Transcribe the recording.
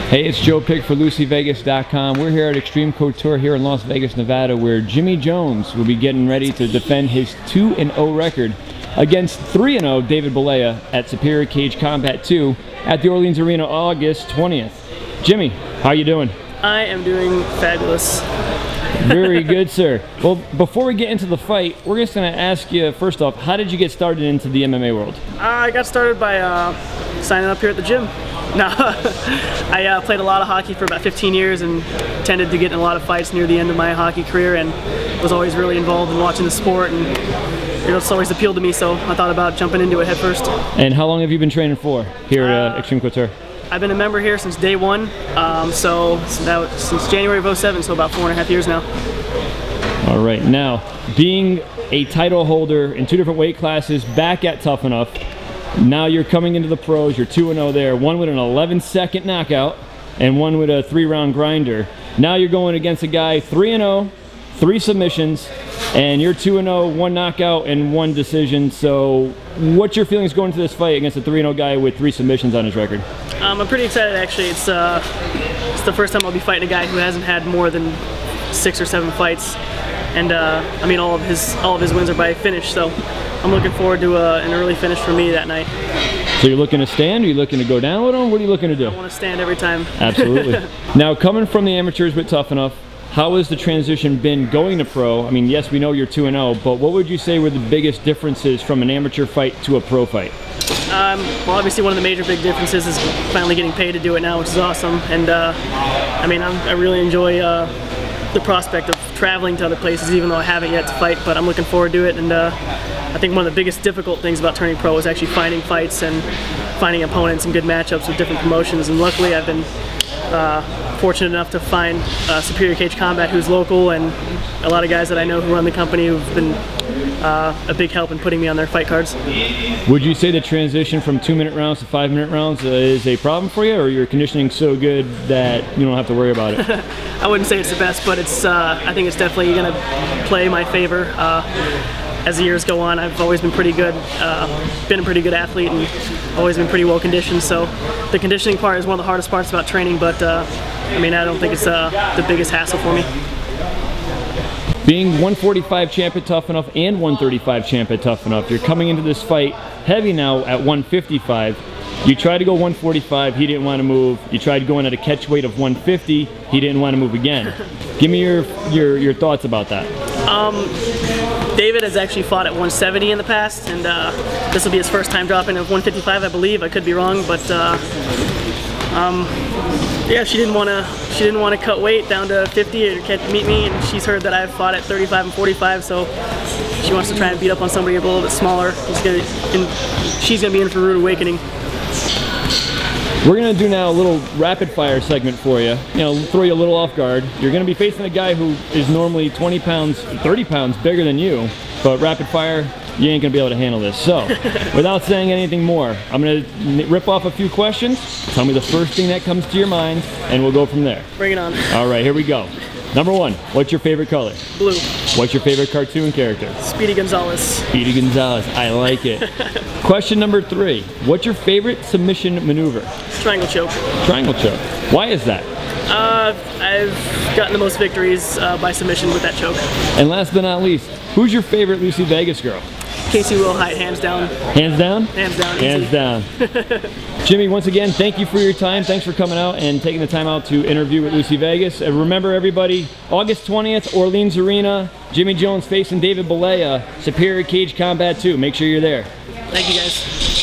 Hey, it's Joe Pick for LucyVegas.com. We're here at Extreme Couture here in Las Vegas, Nevada, where Jimmy Jones will be getting ready to defend his 2-0 record against 3-0 David Bollea at Superior Cage Combat 2 at the Orleans Arena August 20th. Jimmy, how you doing? I am doing fabulous. Very good, sir. Well, before we get into the fight, we're just going to ask you, first off, how did you get started into the MMA world? I got started by signing up here at the gym. No, I played a lot of hockey for about 15 years and tended to get in a lot of fights near the end of my hockey career, and was always really involved in watching the sport, and it's always appealed to me, so I thought about jumping into it head first. And how long have you been training for here at Extreme Couture? I've been a member here since day one, since January of 07, so about 4.5 years now. All right, now, being a title holder in 2 different weight classes, back at Tough Enough, now you're coming into the pros, you're 2-0 there, one with an 11-second knockout and one with a 3-round grinder. Now you're going against a guy 3-0, 3 submissions, and you're 2-0, 1 knockout and 1 decision. So what's your feelings going into this fight against a 3-0 guy with 3 submissions on his record? I'm pretty excited, actually. It's the first time I'll be fighting a guy who hasn't had more than 6 or 7 fights, and I mean all of his wins are by finish. So I'm looking forward to an early finish for me that night. So you're looking to stand? Are you looking to go down with him? What are you looking to do? I want to stand every time. Absolutely. Now, coming from the amateurs with Tough Enough, how has the transition been going to pro? I mean, yes, we know you're 2-0, but what would you say were the biggest differences from an amateur fight to a pro fight? Well, obviously one of the major big differences is finally getting paid to do it now, which is awesome. And I mean, I really enjoy the prospect of traveling to other places, even though I haven't yet to fight, but I'm looking forward to it. And I think one of the biggest difficult things about turning pro is actually finding fights and finding opponents and good matchups with different promotions. And luckily I've been fortunate enough to find Superior Cage Combat, who's local, and a lot of guys that I know who run the company who've been a big help in putting me on their fight cards. Would you say the transition from 2-minute rounds to 5-minute rounds is a problem for you, or your conditioning so good that you don't have to worry about it? I wouldn't say it's the best, but it's I think it's definitely going to play my favor. As the years go on, I've always been pretty good, been a pretty good athlete, and always been pretty well conditioned. So the conditioning part is one of the hardest parts about training, but I mean, I don't think it's the biggest hassle for me. Being 145 champ at Tough Enough and 135 champ at Tough Enough, you're coming into this fight heavy now at 155. You tried to go 145, he didn't want to move. You tried going at a catch weight of 150, he didn't want to move again. Give me your thoughts about that. David has actually fought at 170 in the past, and this will be his first time dropping at 155, I believe. I could be wrong, but yeah, she didn't want to cut weight down to 50 or meet me, and she's heard that I've fought at 35 and 45, so she wants to try and beat up on somebody a little bit smaller. She's gonna be in for a rude awakening. We're gonna do now a little rapid fire segment for you. You know, throw you a little off guard. You're gonna be facing a guy who is normally 20 pounds, 30 pounds bigger than you, but rapid fire, you ain't gonna be able to handle this. So, without saying anything more, I'm gonna rip off a few questions. Tell me the first thing that comes to your mind, and we'll go from there. Bring it on. All right, here we go. Number 1, what's your favorite color? Blue. What's your favorite cartoon character? Speedy Gonzalez. Speedy Gonzalez, I like it. Question number 3, what's your favorite submission maneuver? Triangle choke. Triangle choke. Why is that? I've gotten the most victories by submission with that choke. And last but not least, who's your favorite Lucy Vegas girl? Casey Wilhite, hands down. Hands down? Hands down. Hands down. Jimmy, once again, thank you for your time. Thanks for coming out and taking the time out to interview with Lucy Vegas. And remember, everybody, August 20th, Orleans Arena, Jimmy Jones facing David Bollea, Superior Cage Combat 2. Make sure you're there. Thank you, guys.